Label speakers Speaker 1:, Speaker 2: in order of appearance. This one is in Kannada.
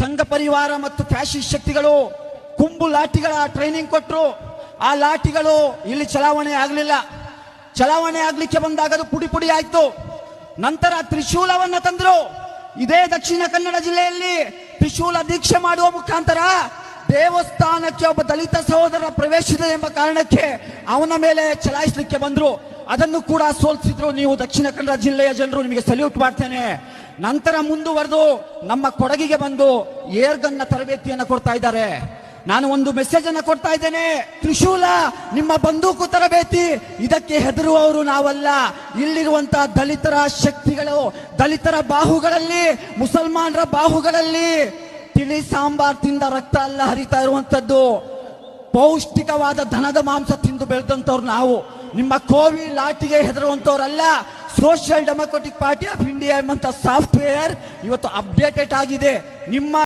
Speaker 1: ಸಂಘ ಪರಿವಾರ ಮತ್ತು ಫ್ಯಾಸಿಸ್ಟ್ ಶಕ್ತಿಗಳು ಕುಂಬು ಲಾಠಿಗಳ ಟ್ರೈನಿಂಗ್ ಕೊಟ್ಟರು. ಆ ಲಾಠಿಗಳು ಇಲ್ಲಿ ಚಲಾವಣೆ ಆಗಲಿಲ್ಲ. ಚಲಾವಣೆ ಆಗ್ಲಿಕ್ಕೆ ಬಂದಾಗ ಅದು ಪುಡಿ ಪುಡಿ ಆಯ್ತು. ನಂತರ ತ್ರಿಶೂಲವನ್ನ ತಂದ್ರು. ಇದೇ ದಕ್ಷಿಣ ಕನ್ನಡ ಜಿಲ್ಲೆಯಲ್ಲಿ ತ್ರಿಶೂಲ ದೀಕ್ಷೆ ಮಾಡುವ ಮುಖಾಂತರ ದೇವಸ್ಥಾನಕ್ಕೆ ಒಬ್ಬ ದಲಿತ ಸಹೋದರ ಪ್ರವೇಶಿಸಿದೆ ಎಂಬ ಕಾರಣಕ್ಕೆ ಅವನ ಮೇಲೆ ಚಲಾಯಿಸಲಿಕ್ಕೆ ಬಂದ್ರು. ಅದನ್ನು ಕೂಡ ಸೋಲಿಸಿದ್ರು. ನೀವು ದಕ್ಷಿಣ ಕನ್ನಡ ಜಿಲ್ಲೆಯ ಜನರು, ನಿಮಗೆ ಸಲ್ಯೂಟ್ ಮಾಡ್ತೇನೆ. ನಂತರ ಮುಂದುವರೆದು ನಮ್ಮ ಕೊಡಗಿಗೆ ಬಂದು ಏರ್ಗನ್ನ ತರಬೇತಿಯನ್ನು ಕೊಡ್ತಾ ಇದ್ದಾರೆ. ನಾನು ಒಂದು ಮೆಸೇಜ್ ಅನ್ನು ಕೊಡ್ತಾ ಇದ್ದೇನೆ. ತ್ರಿಶೂಲ ನಿಮ್ಮ ಬಂದೂಕು ತರಬೇತಿ, ಇದಕ್ಕೆ ಹೆದರುವವರು ನಾವಲ್ಲ. ಇಲ್ಲಿರುವಂತಹ ದಲಿತರ ಶಕ್ತಿಗಳು, ದಲಿತರ ಬಾಹುಗಳಲ್ಲಿ, ಮುಸಲ್ಮಾನರ ಬಾಹುಗಳಲ್ಲಿ ತಿಳಿ ಸಾಂಬಾರ್ ತಿಂದ ರಕ್ತ ಅಲ್ಲ ಹರಿತಾ ಇರುವಂತದ್ದು. ಪೌಷ್ಟಿಕವಾದ ದನದ ಮಾಂಸ ತಿಂದು ಬೆಳೆದಂತವ್ರು ನಾವು. ನಿಮ್ಮ ಕೋವಿ ಲಾಟಿಗೆ ಹೆದರುವಂತವ್ರಲ್ಲ. Social democratic party of India ಎಂಬಂತ ಸಾಫ್ಟ್ವೇರ್ ಇವತ್ತು ಅಪ್ಡೇಟೆಡ್ ಆಗಿದೆ. ನಿಮ್ಮ